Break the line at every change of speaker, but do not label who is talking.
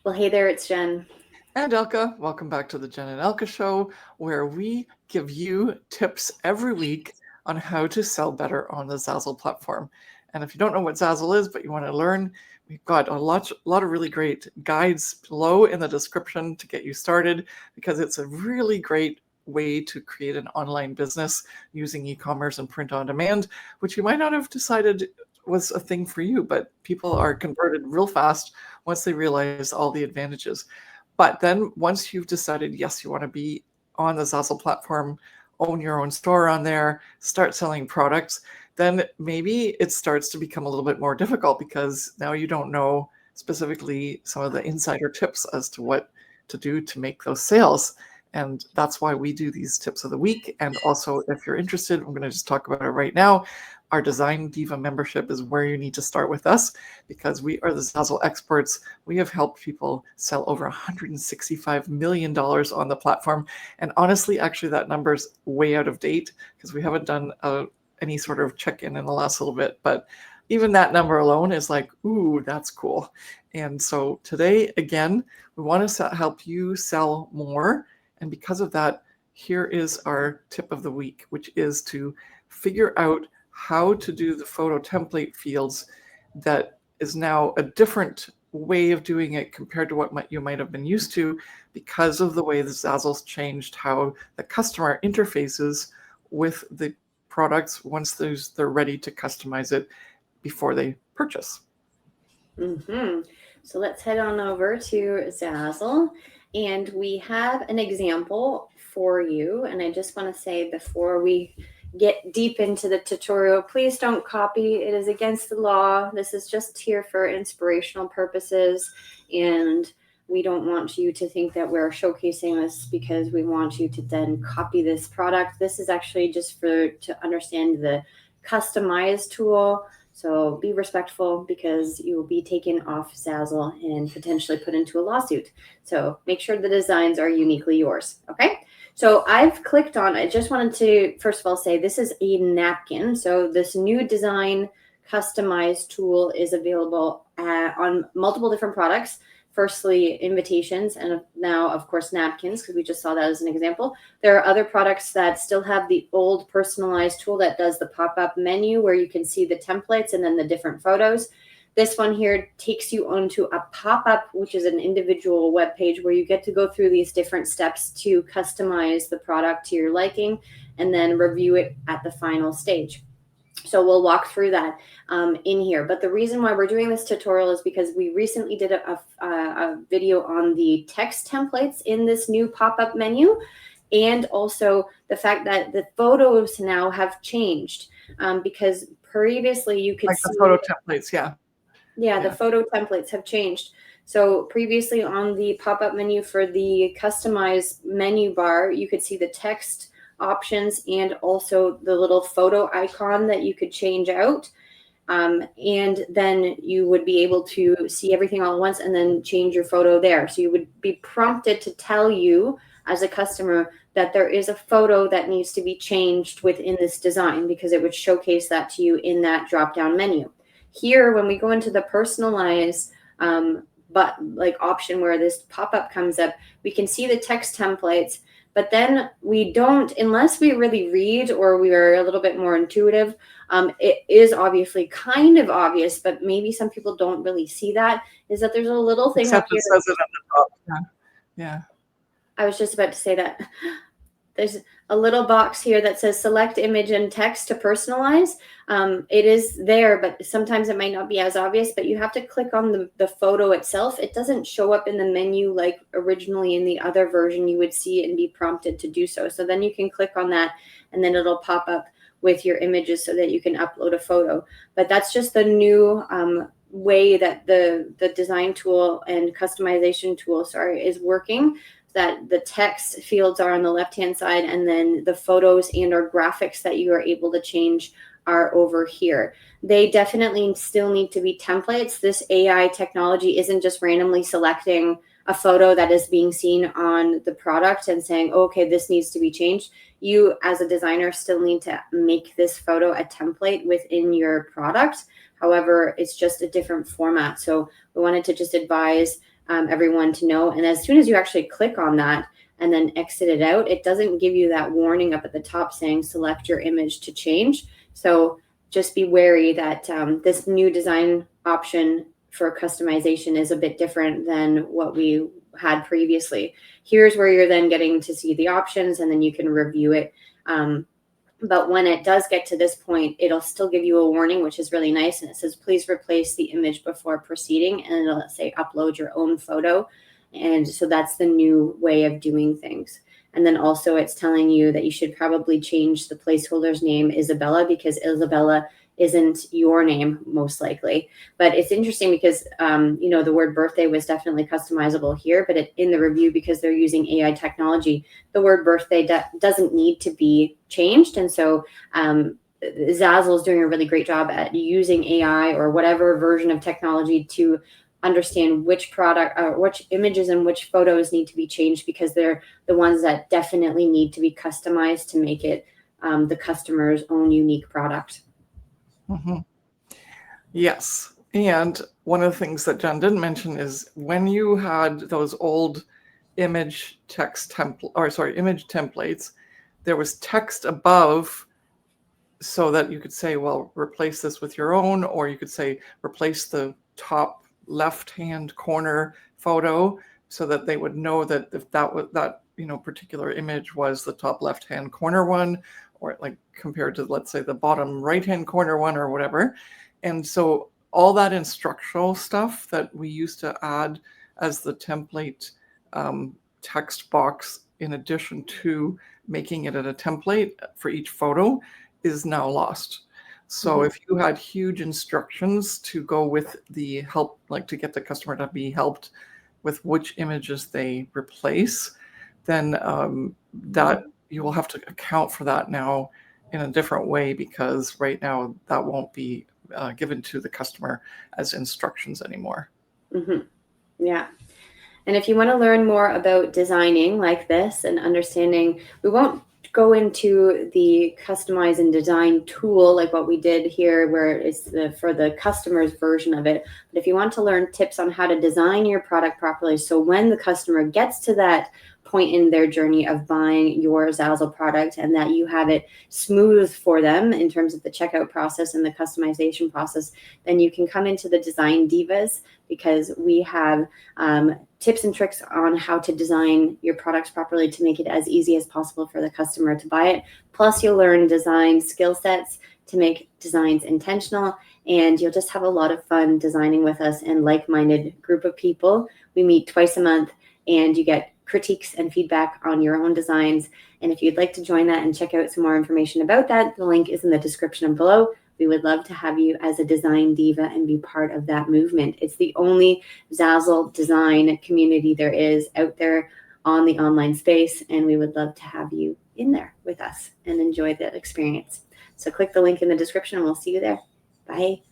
Well, hey there, it's Jen.
And Elke, welcome back to the Jen and Elke Show, where we give you tips every week on how to sell better on the Zazzle platform. And if you don't know what Zazzle is, but you want to learn, we've got a lot of really great guides below in the description to get you started, because it's a really great way to create an online business using e-commerce and print on demand, which you might not have decided was a thing for you, but people are converted real fast once they realize all the advantages. But then once you've decided, yes, you want to be on the Zazzle platform, own your own store on there, start selling products, then maybe it starts to become a little bit more difficult, because now you don't know specifically some of the insider tips as to what to do to make those sales. And that's why we do these tips of the week. And also, if you're interested, I'm going to just talk about it right now. Our Design Diva membership is where you need to start with us, because we are the Zazzle experts. We have helped people sell over $165 million on the platform. And honestly, actually, that number's way out of date, because we haven't done any sort of check-in in the last little bit. But even that number alone is like, ooh, that's cool. And so today, again, we want to help you sell more. And because of that, here is our tip of the week, which is to figure out how to do the photo template fields that is now a different way of doing it compared to what you might have been used to, because of the way the Zazzle's changed how the customer interfaces with the products once they're ready to customize it before they purchase.
So let's head on over to Zazzle, and we have an example for you. And I just want to say, before we get deep into the tutorial, please don't copy. It is against the law. This is just here for inspirational purposes, and we don't want you to think that we're showcasing this because we want you to then copy this product. This is actually just to understand the customize tool. So be respectful, because you will be taken off Zazzle and potentially put into a lawsuit. So make sure the designs are uniquely yours. Okay. So I've clicked on, I just wanted to first of all say this is a napkin. So this new design customize tool is available on multiple different products. Firstly, invitations, and now, of course, napkins, because we just saw that as an example. There are other products that still have the old personalized tool that does the pop-up menu where you can see the templates and then the different photos. This one here takes you onto a pop-up, which is an individual web page where you get to go through these different steps to customize the product to your liking and then review it at the final stage. So we'll walk through that in here. But the reason why we're doing this tutorial is because we recently did a video on the text templates in this new pop-up menu, and also the fact that the photos now have changed, because previously you could
like
see
the photo templates,
yeah, the photo templates have changed. So previously on the pop-up menu for the customized menu bar, you could see the text options and also the little photo icon that you could change out. And then you would be able to see everything all at once and then change your photo there. So you would be prompted to tell you as a customer that there is a photo that needs to be changed within this design, because it would showcase that to you in that drop-down menu. Here, when we go into the personalize option where this pop-up comes up, we can see the text templates, but then we don't, unless we really read or we are a little bit more intuitive. It is obviously kind of obvious, but maybe some people don't really see that, is that there's a little thing
except
up here.
It says it at the top. Yeah.
I was just about to say that. There's a little box here that says select image and text to personalize. It is there, but sometimes it might not be as obvious, but you have to click on the photo itself. It doesn't show up in the menu like originally in the other version. You would see it and be prompted to do so. So then you can click on that and then it'll pop up with your images so that you can upload a photo. But that's just the new way that the design tool and customization tool, is working. That the text fields are on the left-hand side, and then the photos and or graphics that you are able to change are over here. They definitely still need to be templates. This AI technology isn't just randomly selecting a photo that is being seen on the product and saying, oh, okay, this needs to be changed. You as a designer still need to make this photo a template within your product. However, it's just a different format. So we wanted to just advise everyone to know. And as soon as you actually click on that and then exit it out, it doesn't give you that warning up at the top saying select your image to change. So just be wary that this new design option for customization is a bit different than what we had previously. Here's where you're then getting to see the options, and then you can review it. But when it does get to this point, it'll still give you a warning, which is really nice. And it says, please replace the image before proceeding. And it'll say, upload your own photo. And so that's the new way of doing things. And then also it's telling you that you should probably change the placeholder's name Isabella, because Isabella isn't your name, most likely. But it's interesting because, the word birthday was definitely customizable here, but in the review, because they're using AI technology, the word birthday doesn't need to be changed. And so Zazzle is doing a really great job at using AI or whatever version of technology to understand which product, which images and which photos need to be changed, because they're the ones that definitely need to be customized to make it the customer's own unique product.
Mm-hmm. Yes. And one of the things that Jen didn't mention is when you had those old image templates, there was text above so that you could say, well, replace this with your own, or you could say replace the top left-hand corner photo, so that they would know that if that was that particular image was the top left-hand corner one, or like compared to, let's say, the bottom right-hand corner one or whatever. And so all that instructional stuff that we used to add as the template text box, in addition to making it a template for each photo, is now lost. So if you had huge instructions to go with the help, like to get the customer to be helped with which images they replace, then that you will have to account for that now in a different way, because right now that won't be given to the customer as instructions anymore.
Mm-hmm. Yeah. And if you want to learn more about designing like this and understanding, we won't go into the customize and design tool like what we did here, where it's for the customer's version of it. But if you want to learn tips on how to design your product properly, so when the customer gets to that point in their journey of buying your Zazzle product, and that you have it smooth for them in terms of the checkout process and the customization process, then you can come into the Design Divas, because we have tips and tricks on how to design your products properly to make it as easy as possible for the customer to buy it. Plus, you'll learn design skill sets to make designs intentional, and you'll just have a lot of fun designing with us and like-minded group of people. We meet twice a month, and you get critiques and feedback on your own designs. And if you'd like to join that and check out some more information about that, the link is in the description below. We would love to have you as a design diva and be part of that movement. It's the only Zazzle design community there is out there on the online space, and we would love to have you in there with us and enjoy that experience. So click the link in the description and we'll see you there. Bye.